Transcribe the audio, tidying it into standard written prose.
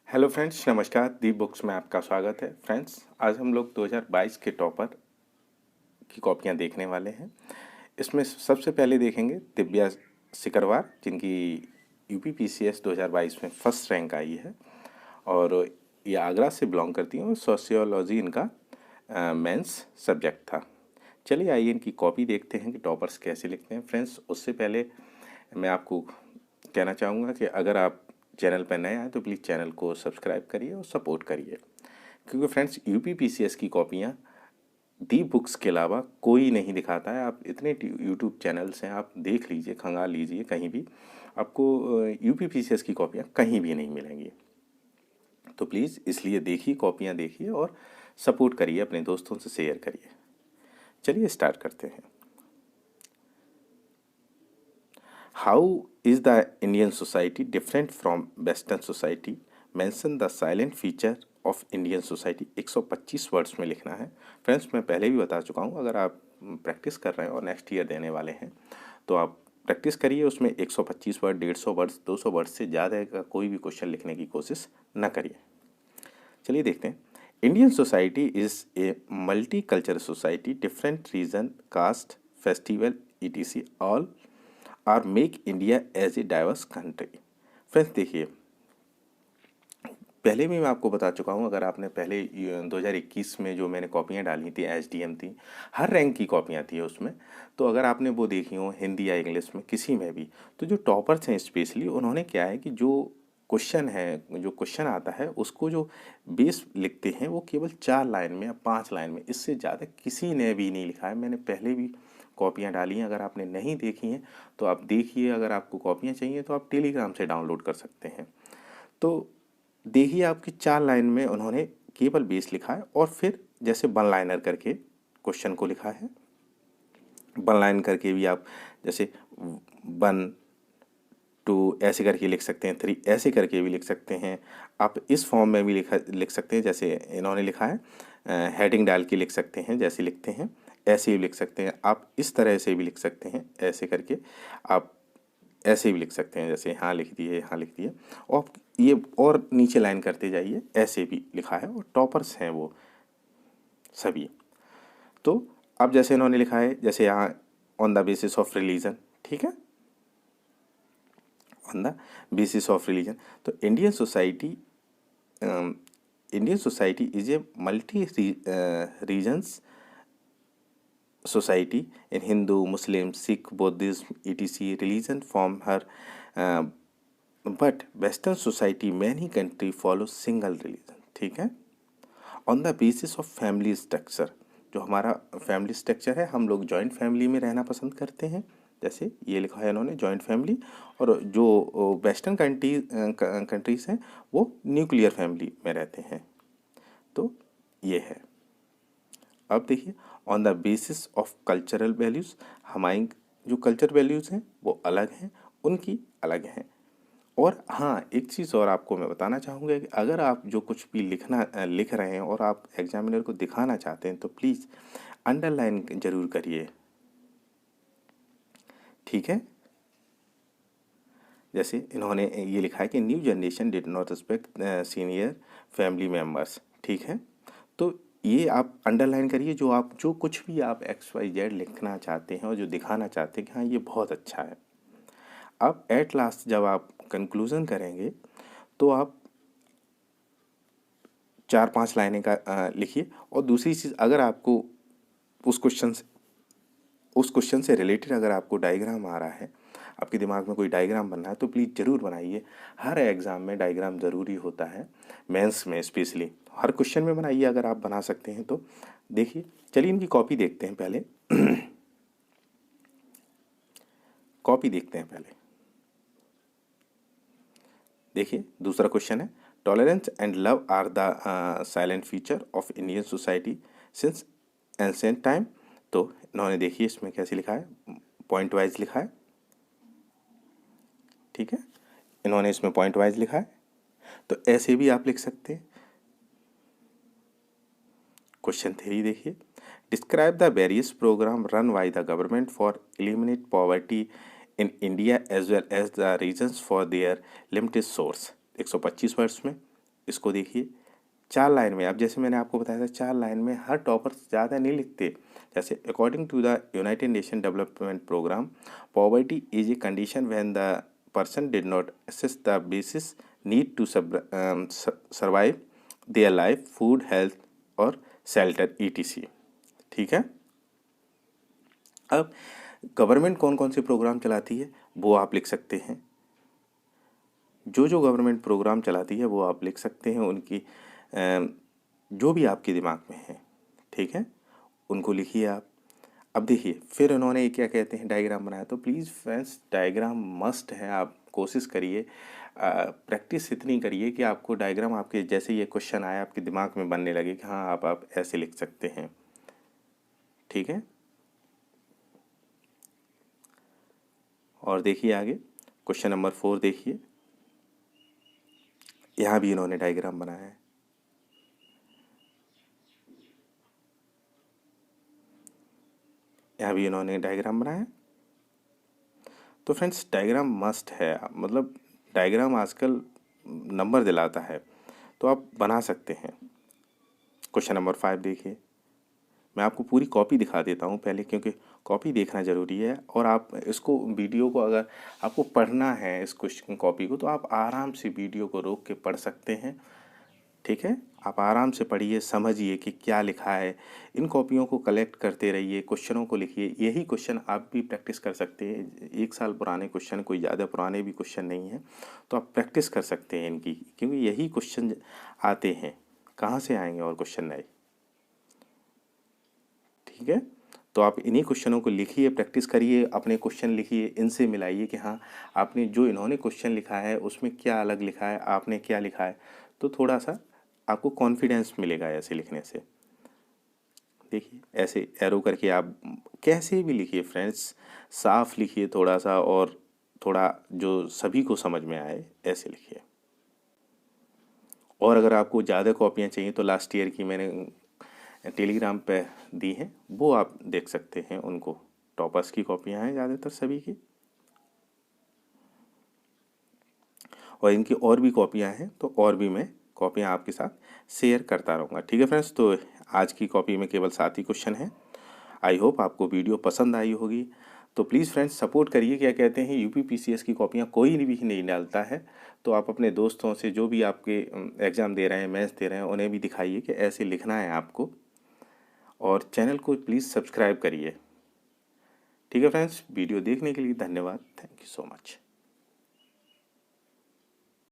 Hello friends, नमस्कार। दीप books में आपका स्वागत है। फ्रेंड्स, आज हम लोग 2022 के टॉपर की कॉपियां देखने वाले हैं। इसमें सबसे पहले देखेंगे दिव्या सिकरवार, जिनकी यूपीपीसीएस 2022 में फर्स्ट रैंक आई है और ये आगरा से बिलोंग करती हैं और सोशियोलॉजी इनका मेंस सब्जेक्ट था। चलिए आइए इनकी कॉपी देखते हैं कि टॉपर्स कैसे लिखते हैं। फ्रेंड्स, उससे पहले मैं आपको कहना चाहूँगा कि अगर आप चैनल पर नए आए तो प्लीज़ चैनल को सब्सक्राइब करिए और सपोर्ट करिए, क्योंकि फ्रेंड्स यूपीपीसीएस की कॉपियाँ दी बुक्स के अलावा कोई नहीं दिखाता है। आप इतने यूट्यूब चैनल्स हैं, आप देख लीजिए, खंगाल लीजिए, कहीं भी आपको यूपीपीसीएस की कॉपियाँ कहीं भी नहीं मिलेंगी। तो प्लीज़ इसलिए देखिए, कॉपियाँ देखिए और सपोर्ट करिए, अपने दोस्तों से शेयर करिए। चलिए स्टार्ट करते हैं। How is the Indian society different from western society? Mention the silent feature of Indian society. 125 words में लिखना है। फ्रेंड्स, मैं पहले भी बता चुका हूँ, अगर आप प्रैक्टिस कर रहे हैं और नेक्स्ट ईयर देने वाले हैं तो आप प्रैक्टिस करिए। उसमें 125 वर्ड, 150 वर्ड्स, 200 वर्ड से ज़्यादा का कोई भी क्वेश्चन लिखने की कोशिश न करिए। चलिए देखते हैं। Indian society is a multi cultural society, different region, caste, festival, ETC all are make India as a diverse country. Friends देखिए, पहले भी मैं आपको बता चुका हूँ, अगर आपने पहले 2021 में जो मैंने कॉपियाँ डाली थी, एचडीएम थी, हर रैंक की कॉपियाँ थी उसमें। तो अगर आपने वो देखी हो हिंदी या इंग्लिश में किसी में भी, तो जो टॉपर्स हैं स्पेशली उन्होंने क्या है कि जो क्वेश्चन है, जो क्वेश्चन आता है उसको जो बेस लिखते हैं वो केवल 4 लाइन में या 5 लाइन में, इससे ज़्यादा किसी ने भी नहीं लिखा है। मैंने पहले भी कॉपियाँ डाली हैं, अगर आपने नहीं देखी हैं तो आप देखिए। अगर आपको कॉपियाँ चाहिए तो आप टेलीग्राम से डाउनलोड कर सकते हैं। तो देखिए, आपकी 4 लाइन में उन्होंने केवल बेस लिखा है और फिर जैसे वन लाइनर करके क्वेश्चन को लिखा है। वन लाइन करके भी आप जैसे 1 2 ऐसे करके लिख सकते हैं, 3 ऐसे करके भी लिख सकते हैं। आप इस फॉर्म में भी लिख सकते हैं जैसे इन्होंने लिखा है। हेडिंग डाल के लिख सकते हैं जैसे लिखते हैं, ऐसे भी लिख सकते हैं। आप इस तरह से भी लिख सकते हैं, ऐसे करके आप ऐसे भी लिख सकते हैं, जैसे यहाँ लिख दिए, यहाँ लिख दिए, और ये और नीचे लाइन करते जाइए, ऐसे भी लिखा है। और टॉपर्स हैं वो सभी। तो अब जैसे इन्होंने लिखा है, जैसे यहाँ on the basis of religion, ठीक है, on the basis of religion. तो Indian society is a multi regions society in Hindu, Muslim, Sikh, Buddhism, etc. religion form her, but Western society many country follow single religion, ठीक है। On the basis of family structure, जो हमारा family structure है, हम लोग joint family में रहना पसंद करते हैं, जैसे ये लिखा है इन्होंने जॉइंट फैमिली। और जो वेस्टर्न कंट्रीज हैं वो न्यूक्लियर फैमिली में रहते हैं। तो ये है। अब देखिए, on the basis of cultural values, हमारी जो कल्चर वैल्यूज़ हैं वो अलग हैं, उनकी अलग हैं। और हाँ, एक चीज़ और आपको मैं बताना चाहूँगा कि अगर आप जो कुछ भी लिख रहे हैं और आप एग्जामिनर को दिखाना चाहते हैं तो प्लीज़ अंडरलाइन ज़रूर करिए, ठीक है। जैसे इन्होंने ये लिखा है कि new generation did not respect senior family members, ठीक है। तो ये आप अंडरलाइन करिए, जो कुछ भी आप XYZ लिखना चाहते हैं और जो दिखाना चाहते हैं कि हाँ ये बहुत अच्छा है। अब एट लास्ट जब आप कंक्लूज़न करेंगे तो आप 4-5 लाइनें का लिखिए। और दूसरी चीज़, अगर आपको उस क्वेश्चन से रिलेटेड अगर आपको डायग्राम आ रहा है, आपके दिमाग में कोई डायग्राम बनना है, तो प्लीज़ ज़रूर बनाइए। हर एग्ज़ाम में डायग्राम ज़रूरी होता है, मेंस में स्पेशली हर क्वेश्चन में बनाइए अगर आप बना सकते हैं तो। देखिए, चलिए इनकी कॉपी देखते हैं पहले। कॉपी देखते हैं पहले। देखिए, दूसरा क्वेश्चन है, tolerance and love are the silent feature of Indian society since ancient time. तो इन्होंने देखिए इसमें कैसे लिखा है, पॉइंट वाइज लिखा है, ठीक है। इन्होंने इसमें पॉइंट वाइज लिखा है, तो ऐसे भी आप लिख सकते हैं। क्वेश्चन 3 देखिए, describe the various program run by the government for eliminate poverty in India as well as the reasons for their limited source. 125 words में इसको देखिए, 4 लाइन में, अब जैसे मैंने आपको बताया था 4 लाइन में, हर टॉपर ज़्यादा नहीं लिखते। जैसे according to the United Nation development program, poverty is a condition when the person did not access the basis need to survive their life, food, health और शेल्टर ETC। ठीक है। अब गवर्नमेंट कौन कौन से प्रोग्राम चलाती है वो आप लिख सकते हैं। जो गवर्नमेंट प्रोग्राम चलाती है वो आप लिख सकते हैं, उनकी जो भी आपके दिमाग में है, ठीक है, उनको लिखिए आप। अब देखिए फिर उन्होंने क्या कहते हैं, डायग्राम बनाया। तो प्लीज़ फ्रेंड्स, डायग्राम मस्ट है, आप कोशिश करिए, प्रैक्टिस इतनी करिए कि आपको डायग्राम, आपके जैसे ये क्वेश्चन आया आपके दिमाग में बनने लगे कि हाँ आप ऐसे लिख सकते हैं। ठीक है। और देखिए आगे क्वेश्चन नंबर 4 देखिए, यहाँ भी इन्होंने डायग्राम बनाया है। यहाँ भी इन्होंने डायग्राम बनाया है। तो फ्रेंड्स डायग्राम मस्ट है, मतलब डायग्राम आजकल नंबर दिलाता है, तो आप बना सकते हैं। क्वेश्चन नंबर 5 देखिए, मैं आपको पूरी कॉपी दिखा देता हूँ पहले, क्योंकि कॉपी देखना ज़रूरी है। और आप इसको वीडियो को, अगर आपको पढ़ना है इस क्वेश्चन कॉपी को, तो आप आराम से वीडियो को रोक के पढ़ सकते हैं। ठीक है, आप आराम से पढ़िए, समझिए कि क्या लिखा है। इन कॉपियों को कलेक्ट करते रहिए, क्वेश्चनों को लिखिए। यही क्वेश्चन आप भी प्रैक्टिस कर सकते हैं। 1 साल पुराने क्वेश्चन, कोई ज़्यादा पुराने भी क्वेश्चन नहीं है, तो आप प्रैक्टिस कर सकते हैं इनकी, क्योंकि यही क्वेश्चन आते हैं। कहाँ से आएंगे और क्वेश्चन नए। ठीक है, तो आप इन्हीं क्वेश्चनों को लिखिए, प्रैक्टिस करिए, अपने क्वेश्चन लिखिए, इनसे मिलाइए कि हाँ आपने जो इन्होंने क्वेश्चन लिखा है उसमें क्या अलग लिखा है, आपने क्या लिखा है। तो थोड़ा सा आपको कॉन्फिडेंस मिलेगा ऐसे लिखने से। देखिए ऐसे एरो करके आप कैसे भी लिखिए फ्रेंड्स, साफ लिखिए थोड़ा सा, और थोड़ा जो सभी को समझ में आए ऐसे लिखिए। और अगर आपको ज़्यादा कॉपियाँ चाहिए तो लास्ट ईयर की मैंने टेलीग्राम पे दी हैं, वो आप देख सकते हैं उनको। टॉपर्स की कॉपियाँ हैं ज़्यादातर सभी की, और इनकी और भी कॉपियाँ हैं, तो और भी मैं कॉपियाँ आपके साथ शेयर करता रहूँगा। ठीक है फ्रेंड्स, तो आज की कॉपी में केवल 7 ही क्वेश्चन हैं। आई होप आपको वीडियो पसंद आई होगी। तो प्लीज़ फ्रेंड्स सपोर्ट करिए। क्या कहते हैं, UPPCS की कॉपियाँ कोई भी नहीं डालता है, तो आप अपने दोस्तों से, जो भी आपके एग्ज़ाम दे रहे हैं, मैथ्स दे रहे हैं, उन्हें भी दिखाइए कि ऐसे लिखना है आपको। और चैनल को प्लीज़ सब्सक्राइब करिए। ठीक है फ्रेंड्स, वीडियो देखने के लिए धन्यवाद। Thank you so much.